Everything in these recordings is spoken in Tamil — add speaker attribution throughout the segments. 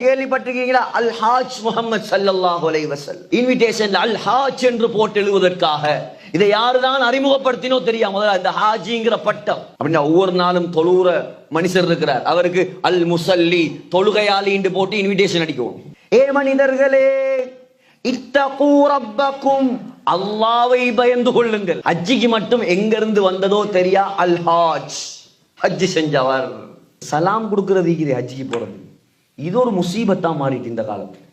Speaker 1: கேள்விப்பட்டிருக்கீங்களா? அல் ஹாஜ் முஹம்மது ஸல்லல்லாஹு அலைஹி வஸல்லம் இன்விடேஷன்ல அல் ஹாஜ் என்று போட்டு எழுதுவதற்காக இதை யாருதான் அறிமுகப்படுத்தினோ தெரியாம முதல்ல இந்த ஹாஜிங்கிற பட்டம் அப்படின்னா ஒவ்வொரு நாளும் தொழுற மனுஷர் இருக்கிறார், அவருக்கு அல் முசல்லி தொழுகையாளி என்று போட்டு இன்விடேஷன் அடிக்கும். ஏ மனிதர்களே, இத்தகூ ரப்பக்கும், அல்லாஹ்வை பயந்து கொள்ளுங்கள். ஹஜ்ஜிக்கு மட்டும் எங்க இருந்து வந்ததோ தெரியா, அல் ஹாஜ் ஹஜ்ஜி செஞ்சவர். சலாம் கொடுக்கிறது ஹஜ்ஜிக்கு போறது இது ஒரு முசீபத்தா மாறிட்டு இந்த காலத்துல.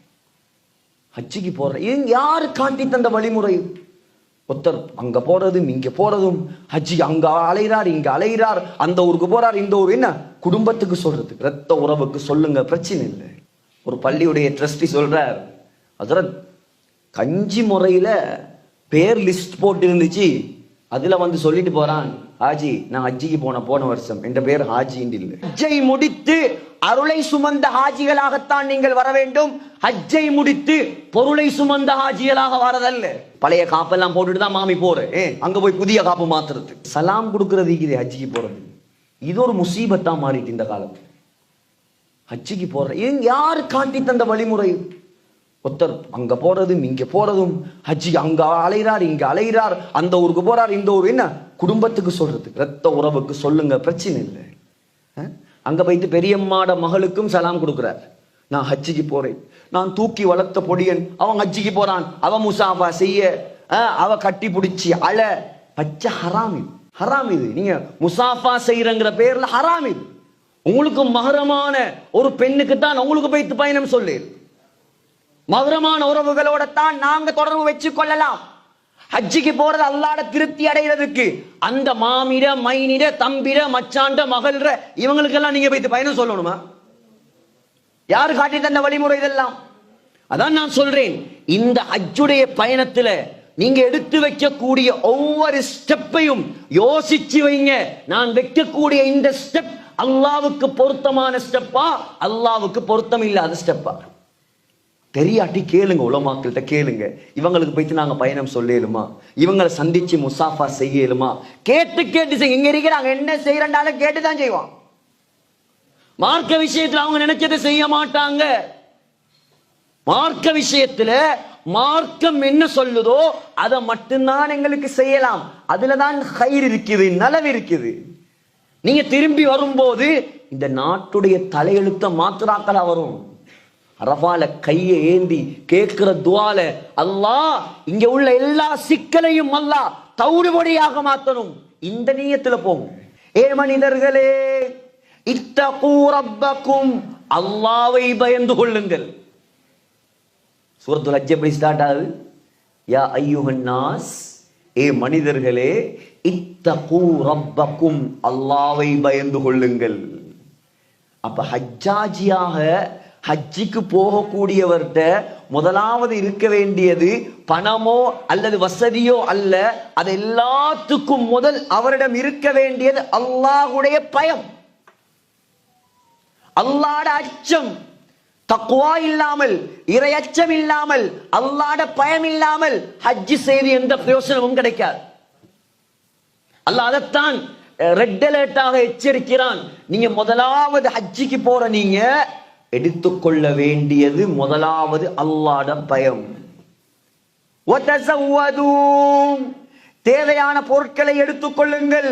Speaker 1: ஹஜ்ஜிக்கு போற யாரு காட்டி தந்த வழிமுறை? ஒருத்தர் அங்க போறதும் இங்க போறதும், ஹஜ்ஜி அங்க அலைகிறார் இங்க அலைகிறார், அந்த ஊருக்கு போறார் இந்த ஊர். என்ன குடும்பத்துக்கு சொல்றதுக்கு, ரத்த உறவுக்கு சொல்லுங்க, பிரச்சனை இல்லை. ஒரு பள்ளியுடைய ட்ரஸ்டி சொல்றார், அதற்கு கஞ்சி முறையில பேர் லிஸ்ட் போட்டு இருந்துச்சு, அதுல வந்து சொல்லிட்டு போறான், ஹாஜி நான் ஹஜ்ஜிக்கு போன வருஷம் என்ற பேர் ஹாஜி இல்லை. ஹஜ்ஜை முடித்து அருளை சுமந்த ஹாஜிகளாகத்தான் நீங்கள் வர வேண்டும். ஹஜ்ஜை முடித்து பொருளை சுமந்த ஹாஜிகளாக வரதல்ல. பழைய காப்பெல்லாம் போட்டுட்டு தான் மாமி போறேன், அங்க போய் புதிய காப்பு மாத்துறது. சலாம் கொடுக்கறது ஹஜ்ஜிக்கு போறது இது ஒரு முசீபத்தா மாறிட்டு இந்த காலத்துல. ஹஜ்ஜிக்கு போற யாரு காட்டி தந்த வழிமுறை? ஒருத்தர் அங்க போறதும் இங்க போறதும், ஹஜ்ஜி அங்க அலைகிறார் இங்க அலைகிறார், அந்த ஊருக்கு போறார் இந்த ஊர். என்ன குடும்பத்துக்கு சொல்றதுக்கு, ரத்த உறவுக்கு சொல்லுங்க, பிரச்சனை இல்லை. அங்க போயிட்டு பெரியம்மாட மகளுக்கும் சலாம் கொடுக்கிறார், நான் ஹஜ்ஜிக்கு போறேன், நான் தூக்கி வளர்த்த பொடியன், அவன் ஹஜ்ஜிக்கு போறான், அவன் முசாஃபா செய்ய, அவ கட்டி பிடிச்சி அழ, பச்சை ஹராம் இது, ஹராம் இது. நீங்க முசாஃபா செய்யறங்கிற பேர்ல ஹராம் இது. உங்களுக்கு மகரமான ஒரு பெண்ணுக்கு தான் உங்களுக்கு போயிட்டு பயணம் சொல்லு, மகரமான உறவுகளோட தான் நாங்க தொடர்பு வச்சு கொள்ளலாம். ஹஜ்ஜிக்கு போறது அல்லாஹ்ட திருப்தி அடைகிறதுக்கு. அந்த மாமிட மைனிட தம்பிட மச்சாண்ட மகள்ற இவங்களுக்கெல்லாம் நீங்க போயிட்டு பயணம் சொல்லணுமா? யாரு காட்டி தந்த வழிமுறை இதெல்லாம்? அதான் நான் சொல்றேன், இந்த ஹஜ்ஜுடைய பயணத்துல நீங்க எடுத்து வைக்கக்கூடிய ஒவ்வொரு ஸ்டெப்பையும் யோசிச்சு வைங்க. நான் வைக்கக்கூடிய இந்த ஸ்டெப் அல்லாஹ்வுக்கு பொருத்தமான ஸ்டெப்பா, அல்லாஹ்வுக்கு பொருத்தம் இல்லாத ஸ்டெப்பா? தெரியாட்டி கேளுங்க, உலமாக்கள்கிட்ட கேளுங்க. இவங்களுக்கு போயிட்டு நாங்க பயணம் சொல்லேலுமா, இவங்களை சந்திச்சு முசாஃபா செய்யலுமா? கேட்டு செய்ய. எங்க இருக்கிறாங்க என்ன செய்யறாலும் கேட்டுதான் செய்வான். மார்க்க விஷயத்துல அவங்க நினைச்சதை செய்ய மாட்டாங்க. மார்க்க விஷயத்துல மார்க்கம் என்ன சொல்லுதோ அதை மட்டும்தான் எங்களுக்கு செய்யலாம். அதுலதான் கயிறு இருக்குது, நலவு இருக்குது. நீங்க திரும்பி வரும்போது இந்த நாட்டுடைய தலையெழுத்த மாத்திராக்களா வரும். அரபால கையை ஏந்தி கேட்கிற துவால அல்லாஹ் இங்க உள்ள எல்லா சிக்கலையும் அல்லாஹ் தவிடுபடியாக மாத்தணும். இந்த நியத்துல போகும். ஏ மனிதர்களே, இத்தகூ ரப்பக்கும், அல்லாஹ்வை பயந்து கொள்ளுங்கள். சூரத்துல் ஹஜ் எப்படி ஸ்டார்ட் ஆகுது? யா அய்யுஹன் நாஸ், ஏ மனிதர்களே, இத்தகூ ரப்பக்கும், அல்லாஹ்வை பயந்து கொள்ளுங்கள். அப்ப ஹஜ்ஜாஜியாக ஹஜ்ஜிக்கு போகக்கூடியவர்கிட்ட முதலாவது இருக்க வேண்டியது பணமோ அல்லது வசதியோ அல்ல. அது எல்லாத்துக்கும் முதல் அவரிடம் இருக்க வேண்டியது அல்லாஹ்வுடைய பயம், அல்லாஹ்வுடைய அச்சம். தக்வா இல்லாமல், இறை அச்சம் இல்லாமல், அல்லாஹ்வுடைய பயம் இல்லாமல் ஹஜ்ஜி செய்து எந்த பிரயோஜனமும் கிடைக்காது. அல்லாஹ் அதைத்தான் ரெட் அலர்ட்டாக எச்சரிக்கிறான். நீங்க முதலாவது ஹஜ்ஜிக்கு போற நீங்க எடுத்துக்கொள்ள வேண்டியது முதலாவது அல்லாஹ்வுடைய பயம். தேவையான பொருட்களை எடுத்துக்கொள்ளுங்கள்.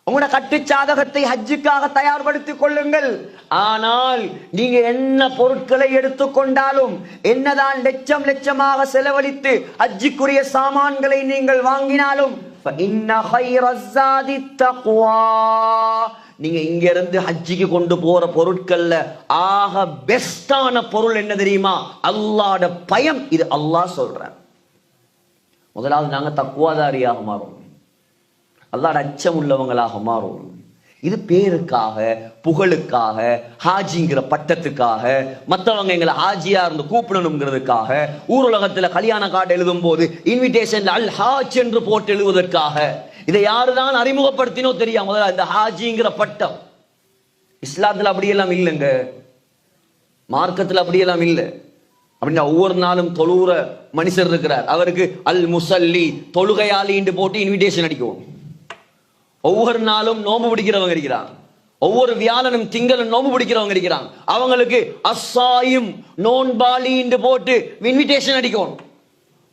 Speaker 1: உங்களோட கட்டு சாதகத்தை ஹஜ்ஜுக்காக தயார்படுத்திக் கொள்ளுங்கள். ஆனால் நீங்க என்ன பொருட்களை எடுத்துக்கொண்டாலும், என்னதான் லட்சம் லட்சமாக செலவழித்து ஹஜ்ஜுக்குரிய சாமான்களை நீங்கள் வாங்கினாலும், நீங்க இங்க இருந்து ஹஜ்ஜிக்கு கொண்டு போற பொருட்கள்ல ஆக பெஸ்டான பொருள் என்ன தெரியுமா? அல்லாஹ்வுடைய பயம். இது அல்லாஹ் சொல்றான். முதலாவது நாங்க தக்வாதாரியாக மாறும், அல்லாஹ்வுடைய அச்சம் உள்ளவங்களாக மாறும். இது பேருக்காக, புகழுக்காக, ஹாஜிங்கிற பட்டத்துக்காக, மற்றவங்க எங்களை ஹாஜியா இருந்து கூப்பிடணுங்கிறதுக்காக, ஊருலகத்துல கல்யாண கார்டு எழுதும் போது இன்விடேஷன்ல அல் ஹாஜ் என்று போட்டு எழுதுவதற்காக இதை யாருதான் அறிமுகப்படுத்தினோ தெரியாம முதல்ல இந்த ஹாஜிங்கிற பட்டம். இஸ்லாத்துல அப்படியெல்லாம் இல்லைங்க, மார்க்கத்துல அப்படியெல்லாம் இல்லை. அப்படின்னா ஒவ்வொரு நாளும் தொழுற மனுஷர் இருக்கிறார், அவருக்கு அல் முசல்லி தொழுகையாளி என்று போட்டு இன்விடேஷன் அடிக்கும். ஒவ்வொரு நாளும் நோம்பு பிடிக்கிறவங்க இருக்கிறான், ஒவ்வொரு வியாழனும் திங்களும் நோம்பு பிடிக்கிறவங்க இருக்கிறாங்க, அவங்களுக்கு அஸ்ஸாயிம் நோன்பாளி என்று போட்டு இன்விடேஷன் அடிக்கணும்.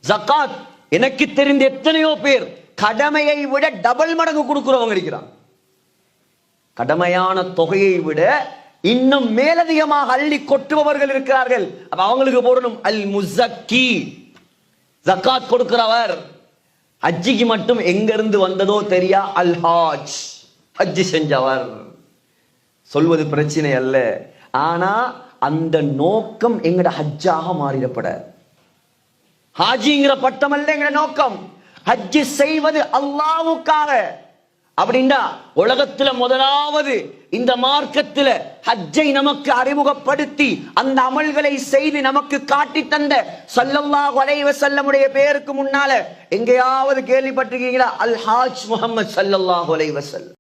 Speaker 1: ஜகாத் எனக்கு தெரிந்த எத்தனையோ பேர் கடமையை விட டபுள் மடங்கு கொடுக்கிறவங்க இருக்கிறாங்க. கடமையான தொகையை விட இன்னும் மேலதிகமாக அள்ளி கொட்டுபவர்கள் இருக்கிறார்கள். அப்ப அவங்களுக்கு போடணும் அல் முஸக்கி, ஜகாத் கொடுக்கிறவர். ஹஜ்ஜிக்கு மட்டும் எங்க இருந்து வந்ததோ தெரியா, அல் ஹாஜ், ஹஜ்ஜி செஞ்சவர். சொல்வது பிரச்சனை அல்ல, ஆனா அந்த நோக்கம் எங்கட ஹஜ்ஜாக மாறிடப்பட. ஹாஜிங்கிற பட்டம் அல்ல எங்கட நோக்கம், ஹஜ்ஜி செய்வது அல்லாஹ்வுக்காக. அப்படின்னா உலகத்துல முதலாவது இந்த மார்க்கத்துல ஹஜ்ஜை நமக்கு அறிமுகப்படுத்தி அந்த அமல்களை செய்து நமக்கு காட்டி தந்த ஸல்லல்லாஹு அலைஹி வஸல்லமுடைய பெயருக்கு முன்னால எங்கேயாவது கேள்விப்பட்டிருக்கீங்களா? அல் ஹாஜ் முஹம்மது ஸல்லல்லாஹு அலைஹி வஸல்லம்.